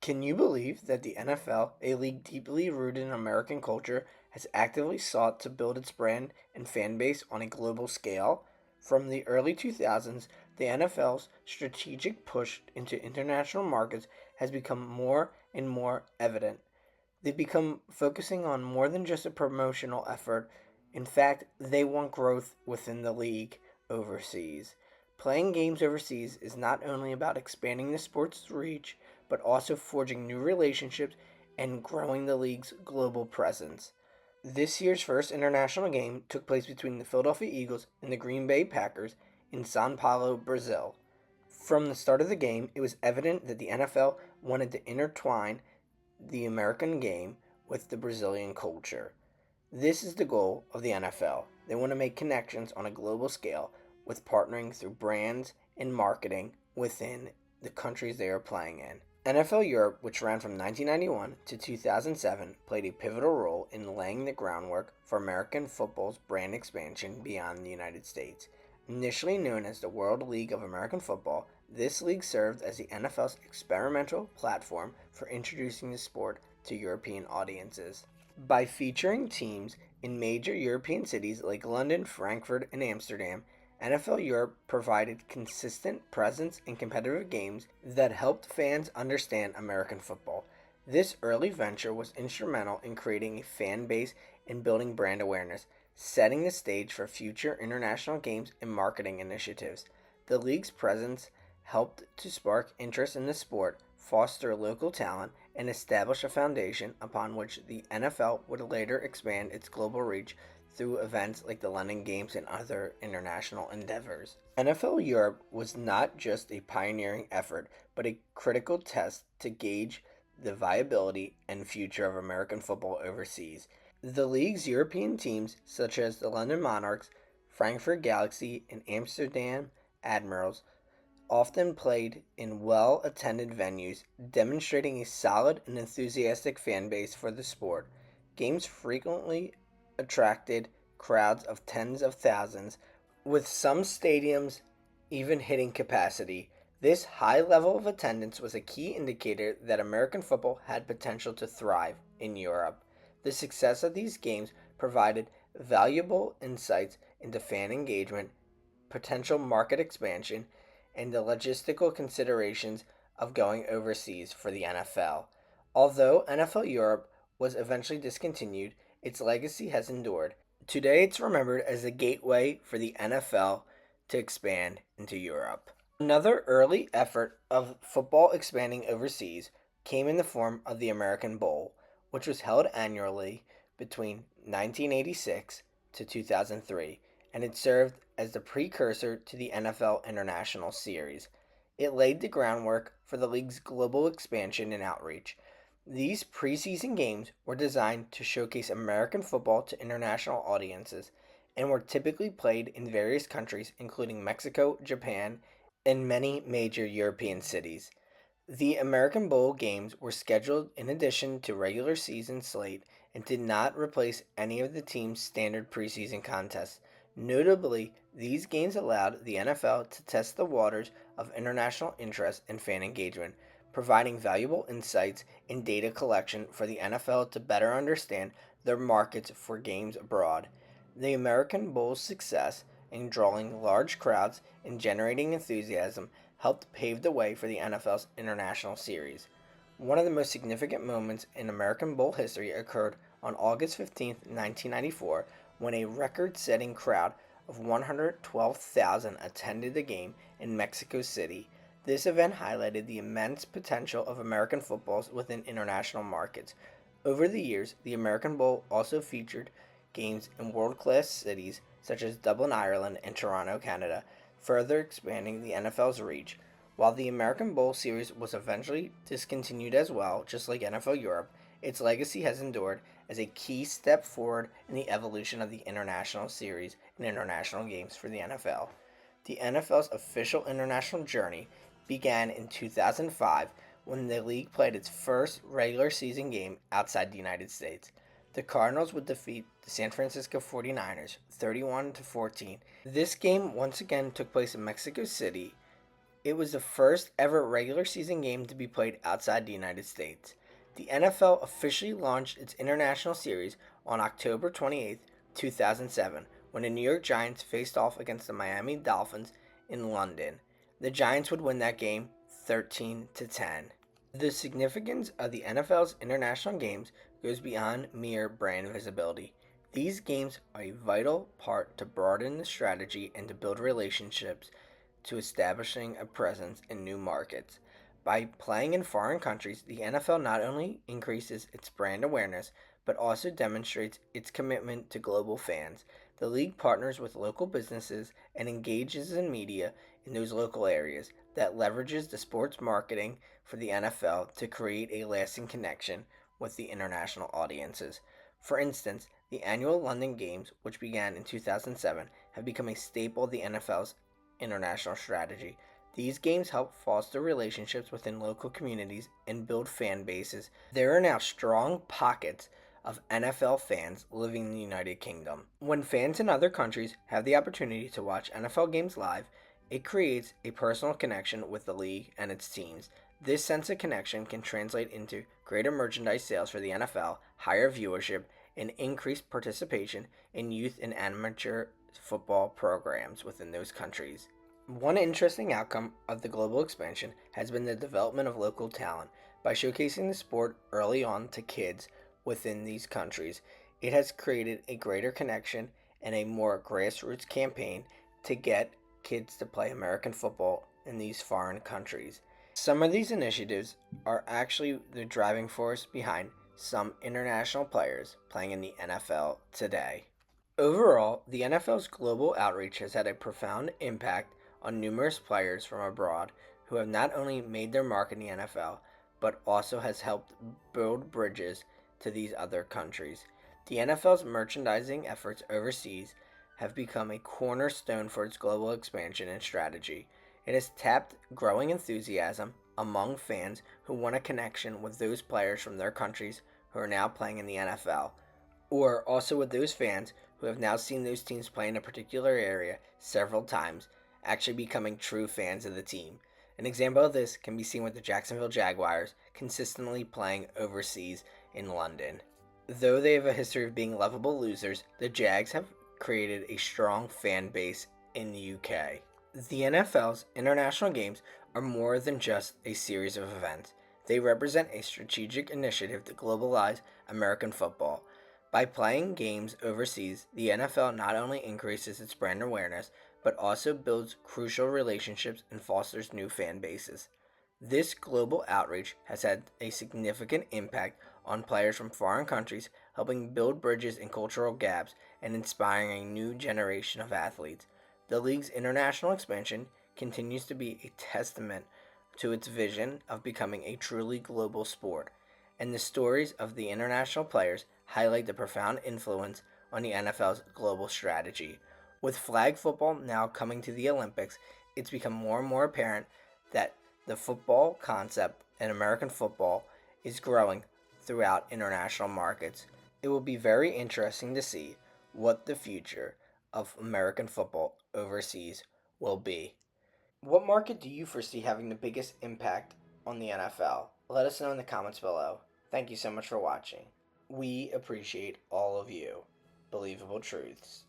Can you believe that the NFL, a league deeply rooted in American culture, has actively sought to build its brand and fan base on a global scale? From the early 2000s, the NFL's strategic push into international markets has become more and more evident. They've become focusing on more than just a promotional effort. In fact, they want growth within the league overseas. Playing games overseas is not only about expanding the sport's reach, but also forging new relationships and growing the league's global presence. This year's first international game took place between the Philadelphia Eagles and the Green Bay Packers in Sao Paulo, Brazil. From the start of the game, it was evident that the NFL wanted to intertwine the American game with the Brazilian culture. This is the goal of the NFL. They want to make connections on a global scale with partnering through brands and marketing within the countries they are playing in. NFL Europe, which ran from 1991 to 2007, played a pivotal role in laying the groundwork for American football's brand expansion beyond the United States. Initially known as the World League of American Football, this league served as the NFL's experimental platform for introducing the sport to European audiences. By featuring teams in major European cities like London, Frankfurt, and Amsterdam, NFL Europe provided consistent presence in competitive games that helped fans understand American football. This early venture was instrumental in creating a fan base and building brand awareness, setting the stage for future international games and marketing initiatives. The league's presence helped to spark interest in the sport, foster local talent, and establish a foundation upon which the NFL would later expand its global reach through events like the London Games and other international endeavors. NFL Europe was not just a pioneering effort, but a critical test to gauge the viability and future of American football overseas. The league's European teams, such as the London Monarchs, Frankfurt Galaxy, and Amsterdam Admirals, often played in well attended venues, demonstrating a solid and enthusiastic fan base for the sport. Games frequently attracted crowds of tens of thousands, with some stadiums even hitting capacity. This high level of attendance was a key indicator that American football had potential to thrive in Europe. The success of these games provided valuable insights into fan engagement, potential market expansion, and the logistical considerations of going overseas for the NFL. Although NFL Europe was eventually discontinued, its legacy has endured. Today it's remembered as the gateway for the NFL to expand into Europe. Another early effort of football expanding overseas came in the form of the American Bowl, which was held annually between 1986 to 2003, and it served as the precursor to the NFL International Series. It laid the groundwork for the league's global expansion and outreach. These preseason games were designed to showcase American football to international audiences and were typically played in various countries, including Mexico, Japan, and many major European cities. The American Bowl games were scheduled in addition to regular season slate and did not replace any of the team's standard preseason contests. Notably, these games allowed the NFL to test the waters of international interest and fan engagement, providing valuable insights and data collection for the NFL to better understand their markets for games abroad. The American Bowl's success in drawing large crowds and generating enthusiasm helped pave the way for the NFL's International Series. One of the most significant moments in American Bowl history occurred on August 15, 1994, when a record setting crowd of 112,000 attended the game in Mexico City. This event highlighted the immense potential of American footballs within international markets. Over the years, the American Bowl also featured games in world class cities such as Dublin, Ireland, and Toronto, Canada, further expanding the NFL's reach. While the American Bowl series was eventually discontinued as well, just like NFL Europe, its legacy has endured as a key step forward in the evolution of the international series and international games for the NFL. The NFL's official international journey began in 2005 when the league played its first regular season game outside the United States. The Cardinals would defeat the San Francisco 49ers 31-14. This game once again took place in Mexico City It was the first ever regular season game to be played outside the United States. The NFL officially launched its international series on October 28th, 2007, when the New York Giants faced off against the Miami Dolphins in London. The Giants would win that game 13 to 10. The significance of the NFL's international games goes beyond mere brand visibility. These games are a vital part to broaden the strategy and to build relationships to establishing a presence in new markets. By playing in foreign countries, the NFL not only increases its brand awareness, but also demonstrates its commitment to global fans. The league partners with local businesses and engages in media in those local areas that leverages the sports marketing for the NFL to create a lasting connection with the international audiences. For instance, the annual London Games, which began in 2007, have become a staple of the NFL's international strategy. These games help foster relationships within local communities and build fan bases. There are now strong pockets of NFL fans living in the United Kingdom. When fans in other countries have the opportunity to watch NFL games live, it creates a personal connection with the league and its teams. This sense of connection can translate into greater merchandise sales for the NFL, higher viewership, and increased participation in youth and amateur football programs within those countries. One interesting outcome of the global expansion has been the development of local talent. By showcasing the sport early on to kids within these countries, it has created a greater connection and a more grassroots campaign to get kids to play American football in these foreign countries. Some of these initiatives are actually the driving force behind some international players playing in the NFL today. Overall, the NFL's global outreach has had a profound impact on numerous players from abroad who have not only made their mark in the NFL, but also has helped build bridges to these other countries. The NFL's merchandising efforts overseas have become a cornerstone for its global expansion and strategy. It has tapped growing enthusiasm among fans who want a connection with those players from their countries who are now playing in the NFL, or also with those fans who have now seen those teams play in a particular area several times, actually becoming true fans of the team. An example of this can be seen with the Jacksonville Jaguars consistently playing overseas in London. Though they have a history of being lovable losers, the Jags have created a strong fan base in the UK. The NFL's international games are more than just a series of events. They represent a strategic initiative to globalize American football. By playing games overseas, the NFL not only increases its brand awareness, but also builds crucial relationships and fosters new fan bases. This global outreach has had a significant impact on players from foreign countries, helping build bridges and cultural gaps and inspiring a new generation of athletes. The league's international expansion continues to be a testament to its vision of becoming a truly global sport, and the stories of the international players highlight the profound influence on the NFL's global strategy. With flag football now coming to the Olympics, it's become more and more apparent that the football concept in American football is growing throughout international markets. It will be very interesting to see what the future of American football overseas will be. What market do you foresee having the biggest impact on the NFL? Let us know in the comments below. Thank you so much for watching. We appreciate all of you. Believable Truths.